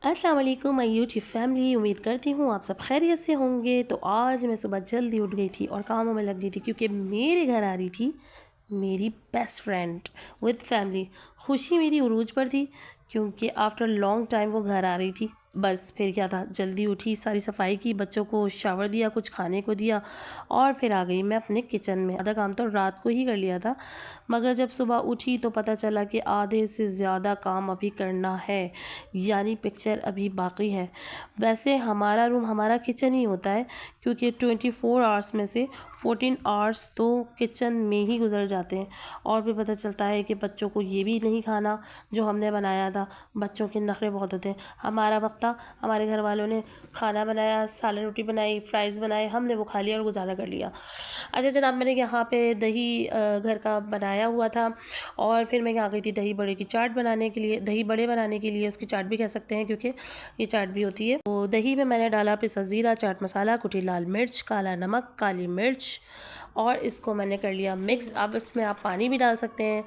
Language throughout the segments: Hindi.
अस्सलाम वालेकुम माय यूट्यूब फैमिली। उम्मीद करती हूँ आप सब खैरियत से होंगे। तो आज मैं सुबह जल्दी उठ गई थी और कामों में लग गई थी क्योंकि मेरे घर आ रही थी मेरी बेस्ट फ्रेंड विद फैमिली। खुशी मेरी उरूज पर थी क्योंकि आफ्टर लॉन्ग टाइम वो घर आ रही थी। बस फिर क्या था, जल्दी उठी, सारी सफाई की, बच्चों को शावर दिया, कुछ खाने को दिया और फिर आ गई मैं अपने किचन में। आधा काम तो रात को ही कर लिया था, मगर जब सुबह उठी तो पता चला कि आधे से ज़्यादा काम अभी करना है, यानी पिक्चर अभी बाकी है। वैसे हमारा रूम हमारा किचन ही होता है क्योंकि 24 आवर्स में से 14 आवर्स तो किचन में ही गुजर जाते हैं। और फिर पता चलता है कि बच्चों को ये भी नहीं खाना जो हमने बनाया था। बच्चों के नखरे बहुत होते हैं। हमारा वक्त था, हमारे घर वालों ने खाना बनाया, सालन रोटी बनाई, फ्राइज़ बनाए, हमने वो खा लिया और गुजारा कर लिया। अच्छा जनाब, मैंने यहाँ पे दही घर का बनाया हुआ था और फिर मैं यहाँ गई थी दही बड़े की चाट बनाने के लिए, दही बड़े बनाने के लिए, उसकी चाट भी कह सकते हैं क्योंकि ये चाट भी होती है। तो दही में मैंने डाला पिसा ज़ीरा, चाट मसाला, कुटी लाल मिर्च, काला नमक, काली मिर्च और इसको मैंने कर लिया मिक्स। अब इसमें आप पानी भी डाल सकते हैं,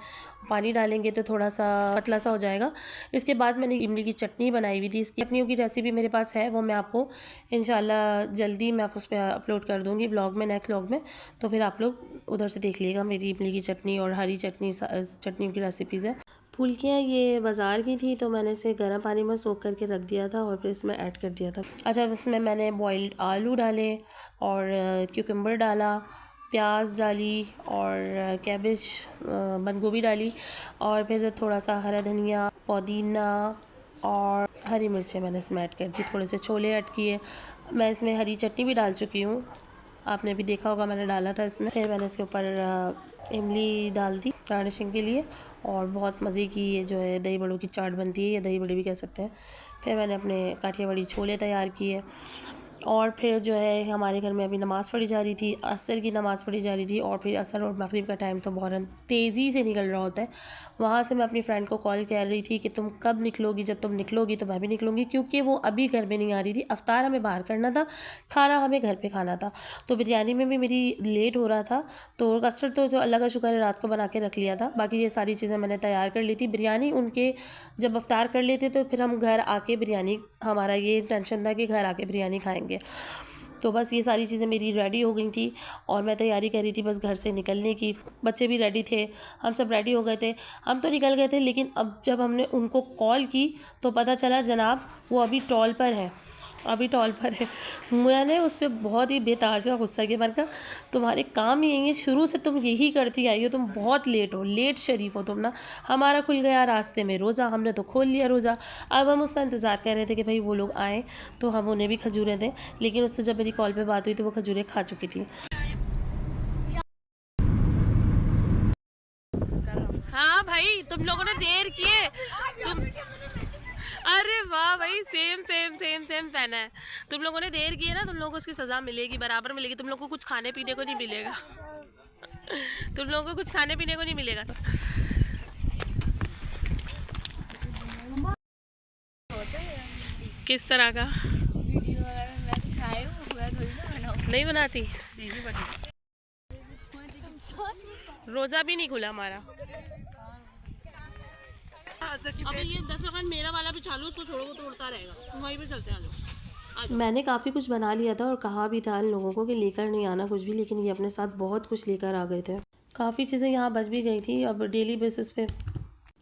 पानी डालेंगे तो थोड़ा सा पतला सा हो जाएगा। इसके बाद मैंने इमली की चटनी बनाई हुई थी। इसकी चटनियों की रेसिपी मेरे पास है, वो मैं आपको इंशाल्लाह जल्दी मैं आप उस पर अपलोड कर दूँगी ब्लॉग में, नेक्स्ट ब्लॉग में। तो फिर आप लोग उधर से देख लीजिएगा मेरी इमली की चटनी और हरी चटनी, चटनियों की रेसिपीज़ है। फुल्कियाँ ये बाज़ार की थी तो मैंने इसे गर्म पानी में सोख करके रख दिया था और फिर इसमें ऐड कर दिया था। अच्छा, इसमें मैंने बॉइल्ड आलू डाले और क्यूकम्बर डाला, प्याज डाली और कैबेज, बंद गोभी डाली और फिर थोड़ा सा हरा धनिया, पुदीना और हरी मिर्चें मैंने इसमें ऐड कर दी, थोड़े से छोले ऐड किए। मैं इसमें हरी चटनी भी डाल चुकी हूँ, आपने भी देखा होगा मैंने डाला था इसमें। फिर मैंने इसके ऊपर इमली डाल दी गार्निशिंग के लिए और बहुत मज़े की ये जो है दही बड़ों की चाट बनती है, या दही बड़े भी कह सकते हैं। फिर मैंने अपने काठियावाड़ी छोले तैयार किए और फिर जो है हमारे घर में अभी नमाज़ पढ़ी जा रही थी, असर की नमाज़ पढ़ी जा रही थी और फिर असर और मगरिब का टाइम तो बहुत तेज़ी से निकल रहा होता है। वहाँ से मैं अपनी फ्रेंड को कॉल कर रही थी कि तुम कब निकलोगी, जब तुम निकलोगी तो मैं भी निकलूँगी, क्योंकि वो अभी घर में नहीं आ रही थी। अफ्तार हमें बाहर करना था, खाना हमें घर पर खाना था। तो बिरयानी में भी मेरी लेट हो रहा था, तो कस्टर्ड तो जो अल्लाह का शुक्र है रात को बना के रख लिया था, बाकी ये सारी चीज़ें मैंने तैयार कर ली थी। बिरयानी उनके जब अफ्तार कर लेते तो फिर हम घर आके बिरयानी, हमारा ये टेंशन था कि घर आके बिरयानी खाएंगे। तो बस ये सारी चीज़ें मेरी रेडी हो गई थी और मैं तैयारी कर रही थी बस घर से निकलने की। बच्चे भी रेडी थे, हम सब रेडी हो गए थे, हम तो निकल गए थे। लेकिन अब जब हमने उनको कॉल की तो पता चला जनाब वो अभी टॉल पर है, अभी टॉल पर है। मैंने उस पर बहुत ही बेतहाशा गुस्सा किया। मैंने कहा तुम्हारे काम ही यही है, शुरू से तुम यही करती आई हो, तुम बहुत लेट हो, लेट शरीफ हो तुम ना। हमारा खुल गया रास्ते में रोज़ा, हमने तो खोल लिया रोज़ा। अब हम उसका इंतज़ार कर रहे थे कि भाई वो लोग आएँ तो हम उन्हें भी खजूरें दें, लेकिन उससे जब मेरी कॉल पर बात हुई तो वो खजूरें खा चुकी थी। हाँ भाई, तुम लोगों ने देर किए तुम। अरे वाह भाई, सेम सेम सेम सेम पहना है। तुम लोगों ने देर की है ना, तुम लोगों को उसकी सज़ा मिलेगी, बराबर मिलेगी। तुम लोगों को कुछ खाने पीने को नहीं मिलेगा। तुम लोगों को कुछ खाने पीने को नहीं मिलेगा। किस तरह का नहीं बनाती? रोज़ा भी नहीं खुला हमारा। अभी ये 10 सेकंड मेरा वाला भी चालू, उसको छोड़ो वो तो उड़ता रहेगा, वहीं पे चलते हैं। मैंने काफ़ी कुछ बना लिया था और कहा भी था इन लोगों को कि लेकर नहीं आना कुछ भी, लेकिन ये अपने साथ बहुत कुछ लेकर आ गए थे। काफ़ी चीज़ें यहाँ बच भी गई थी। अब डेली बेसिस पे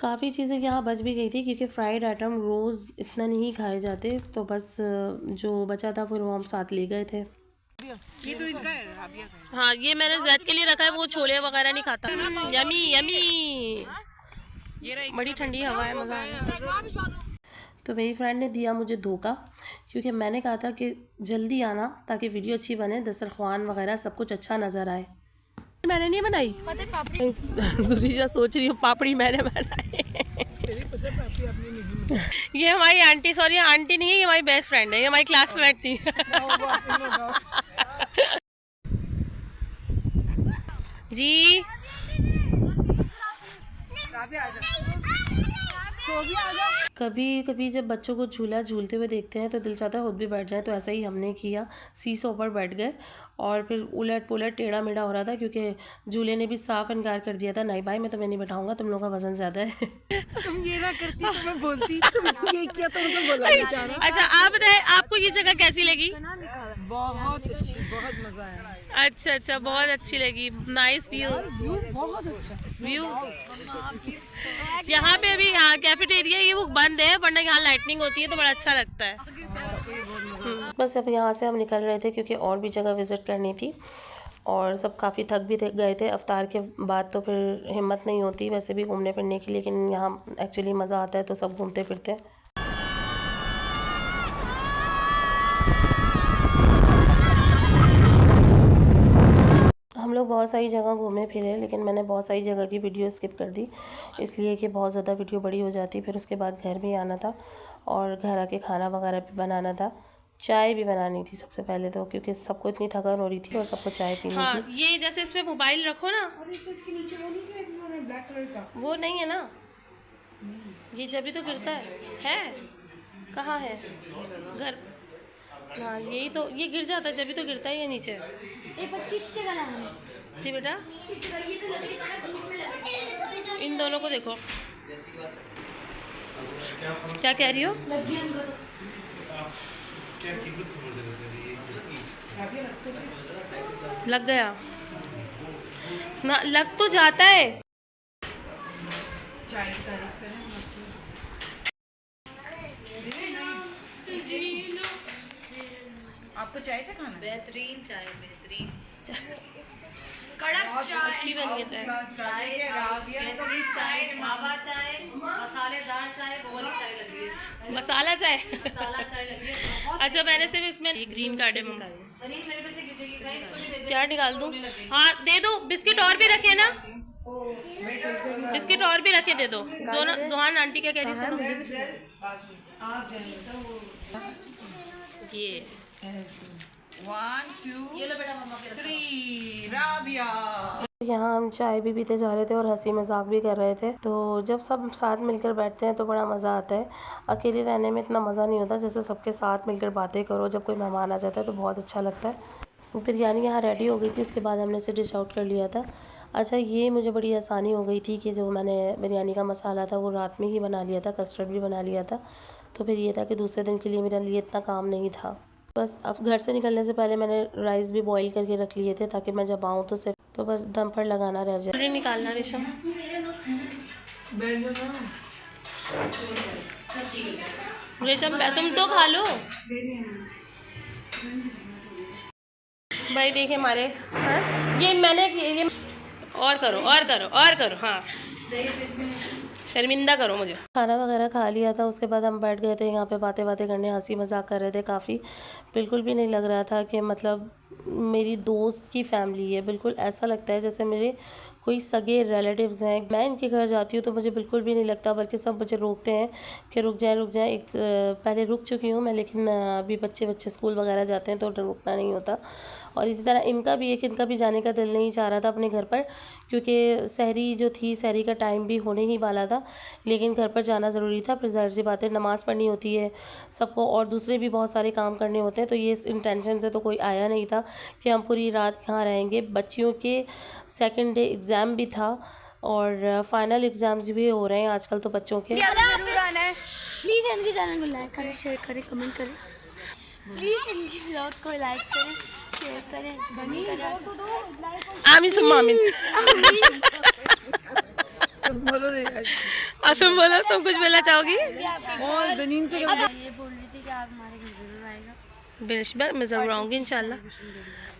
काफ़ी चीज़ें यहाँ बच भी गई थी क्योंकि फ्राइड आइटम रोज़ इतना नहीं खाए जाते, तो बस जो बचा था फिर वो हम साथ ले गए थे। ये तो इनका है, हाँ ये मैंने जैद के लिए रखा है, वो छोले वगैरह नहीं खाता। यमी यमी, बड़ी ठंडी हवा है, मज़ा आया। तो मेरी फ्रेंड ने दिया मुझे धोखा क्योंकि मैंने कहा था कि जल्दी आना ताकि वीडियो अच्छी बने, दस्तरख्वान वगैरह सब कुछ अच्छा नज़र आए। मैंने नहीं बनाई, जुरीजा सोच रही हूँ पापड़ी मैंने बनाई। ये हमारी आंटी, सॉरी आंटी नहीं है, ये हमारी बेस्ट फ्रेंड है, ये हमारी क्लासमेट थी। जी कभी कभी जब बच्चों को झूला झूलते हुए देखते हैं तो दिल चाहता है खुद भी बैठ जाए, तो ऐसा ही हमने किया। सीसो पर बैठ गए और फिर उलट पुलट टेढ़ा मेढ़ा हो रहा था क्योंकि झूले ने भी साफ इनकार कर दिया था, नहीं भाई मैं तुम्हें नहीं बैठाऊंगा, तुम लोगों का वजन ज़्यादा है। तुम ये ना करती तो मैं बोलती, तुम ये किया तो मुझे बोला जा रहा। अच्छा आप बताएं, आपको ये जगह कैसी लगी? बहुत अच्छी, बहुत मजा आया। अच्छा, बहुत अच्छी लगी। नाइस व्यू बहुत अच्छा व्यू। यहाँ पे अभी यहाँ कैफेटेरिया ये वो बंद है, वरना यहाँ लाइटनिंग होती है तो बड़ा अच्छा लगता है। बस अब यहाँ से हम निकल रहे थे क्योंकि और भी जगह विज़िट करनी थी और सब काफ़ी थक भी गए थे अफ्तार के बाद, तो फिर हिम्मत नहीं होती वैसे भी घूमने फिरने की, लेकिन यहाँ एक्चुअली मज़ा आता है तो सब घूमते फिरते हैं। हम लोग बहुत सारी जगह घूमे फिरे, लेकिन मैंने बहुत सारी जगह की वीडियो स्किप कर दी इसलिए कि बहुत ज़्यादा वीडियो बड़ी हो जाती। फिर उसके बाद घर भी आना था और घर आके खाना वगैरह भी बनाना था, चाय भी बनानी थी सबसे पहले तो, क्योंकि सबको इतनी थकान हो रही थी और सबको चाय पीनी थी। ये जैसे इसमें मोबाइल रखो ना, अरे तो इसके नीचे वो नहीं है ब्लैक कलर का, वो नहीं है ना, ये जब भी तो गिरता है कहाँ है घर? हाँ यही तो, ये गिर जाता है जब भी तो गिरता है ये नीचे। जी बेटा, इन दोनों को देखो क्या कह रही हो? लग गया ना, लग तो जाता है। आपको चाय से खाना? बेहतरीन चाय, बेहतरीन कड़क चाय, अच्छी बनी है चाय, बेहतरीन चाय, ढाबा चाय, मसालेदार चाय, वो वाली चाय लग रही है, मसाला चाय। मसाला चाय लग रही है। अच्छा मैंने सिर्फ इसमें ये ग्रीन कार्ड है, अनीस मेरे पे से गिरेगी, मैं इसको भी दे क्या निकाल दूँ? हाँ दे दो, बिस्किट और भी रखे ना, बिस्किट और भी रखे दे दो। जोहान आंटी क्या कह रही है सुनो। ये 1 2 ये लो बेटा मम्मा के 3 राबिया। यहाँ हम चाय भी पीते जा रहे थे और हंसी मजाक भी कर रहे थे। तो जब सब साथ मिलकर बैठते हैं तो बड़ा मज़ा आता है। अकेले रहने में इतना मज़ा नहीं होता जैसे सबके साथ मिलकर बातें करो। जब कोई मेहमान आ जाता है तो बहुत अच्छा लगता है। बिरयानी यहाँ रेडी हो गई थी, उसके बाद हमने इसे डिश आउट कर लिया था। अच्छा ये मुझे बड़ी आसानी हो गई थी कि जो मैंने बिरयानी का मसाला था वो रात में ही बना लिया था, कस्टर्ड भी बना लिया था, तो फिर ये था कि दूसरे दिन के लिए मेरे लिए इतना काम नहीं था। बस अब घर से निकलने से पहले मैंने राइस भी बॉईल करके रख लिए थे ताकि मैं जब आऊँ तो सिर्फ तो बस दम पर लगाना रह जाए। निकालना रेशम, रेशम तुम तो खा लो भाई। देखे हमारे ये मैंने ये और करो हाँ, शर्मिंदा करो मुझे। खाना वगैरह खा लिया था, उसके बाद हम बैठ गए थे यहाँ पे बातें करने, हंसी मजाक कर रहे थे काफ़ी। बिल्कुल भी नहीं लग रहा था कि मतलब मेरी दोस्त की फैमिली है, बिल्कुल ऐसा लगता है जैसे मेरे कोई सगे रिलेटिव्स हैं। मैं इनके घर जाती हूँ तो मुझे बिल्कुल भी नहीं लगता, बल्कि सब मुझे रोकते हैं कि रुक जाएं। एक पहले रुक चुकी हूँ मैं, लेकिन अभी बच्चे स्कूल वगैरह जाते हैं तो रुकना नहीं होता। और इसी तरह इनका भी जाने का दिल नहीं चाह रहा था अपने घर पर, क्योंकि सहरी जो थी, सहरी का टाइम भी होने ही वाला था, लेकिन घर पर जाना ज़रूरी था। फिर ज़ाहिर सी बात है नमाज़ पढ़नी होती है सबको और दूसरे भी बहुत सारे काम करने होते हैं, तो ये इस इंटेंशन से तो कोई आया नहीं था कि हम पूरी रात यहाँ रहेंगे। बच्चियों के सेकेंड डे एग्ज़ाम भी था और फाइनल एग्ज़ाम्स भी हो रहे हैं आजकल तो बच्चों के। प्लीज़ इनके चैनल को लाइक करें, शेयर करें, कमेंट करें। प्लीज़ इनके ब्लॉग को लाइक करें, शेयर करें, कमेंट करें। आमीन सुम्मा आमीन। बोलो रे तुम बोलो, तुम कुछ बोलना चाहोगी? और दनीन से ये बोल रही थी कि आप हमारे घर जरूर आएगा। बेशक मैं ज़रूर आऊँगी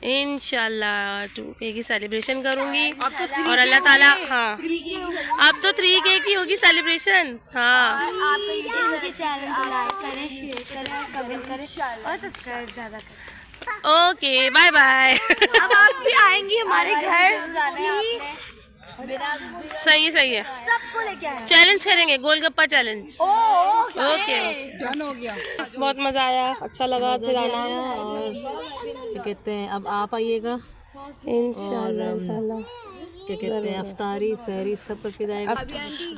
इंशाल्लाह 2K की सेलिब्रेशन करूँगी और अल्लाह ताला। हाँ अब तो 3K की होगी सेलिब्रेशन। हाँ आप इनके चैनल को लाइक करें, शेयर करें, कमेंट करें और सब्सक्राइब ज़्यादा करें। Okay bye bye. अब आप भी आएंगी हमारे घर, सही है, सबको लेके आए। चैलेंज करेंगे, गोलगप्पा चैलेंज। ओके डन हो गया। बहुत मज़ा आया, अच्छा लगा फिर आना। और कहते हैं अब आप आइएगा इंशाल्लाह। क्या कहते हैं, अफ्तारी सहरी सब करके जाएगा।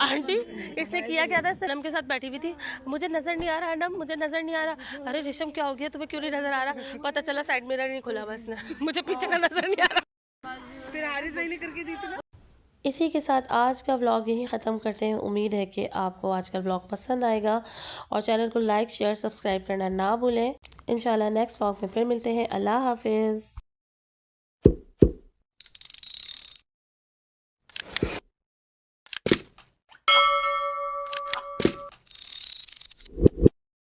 आंटी इसने किया क्या था, सनम के साथ बैठी हुई थी, मुझे नजर नहीं आ रहा अनम, मुझे नजर नहीं आ रहा। अरे रेशम क्या हो गया, तुम्हें क्यों नहीं नजर आ रहा? पता चला साइड मिरर नहीं खुला बस ने मुझे पीछे का नजर नहीं आ रहा। फिर हारिस भाई ने करके दी थी ना। इसी के साथ आज का व्लॉग यही ख़त्म करते हैं। उम्मीद है कि आपको आज का व्लॉग पसंद आएगा और चैनल को लाइक शेयर सब्सक्राइब करना ना भूलें। इंशाल्लाह नेक्स्ट व्लॉग में फिर मिलते हैं। अल्लाह हाफिज़।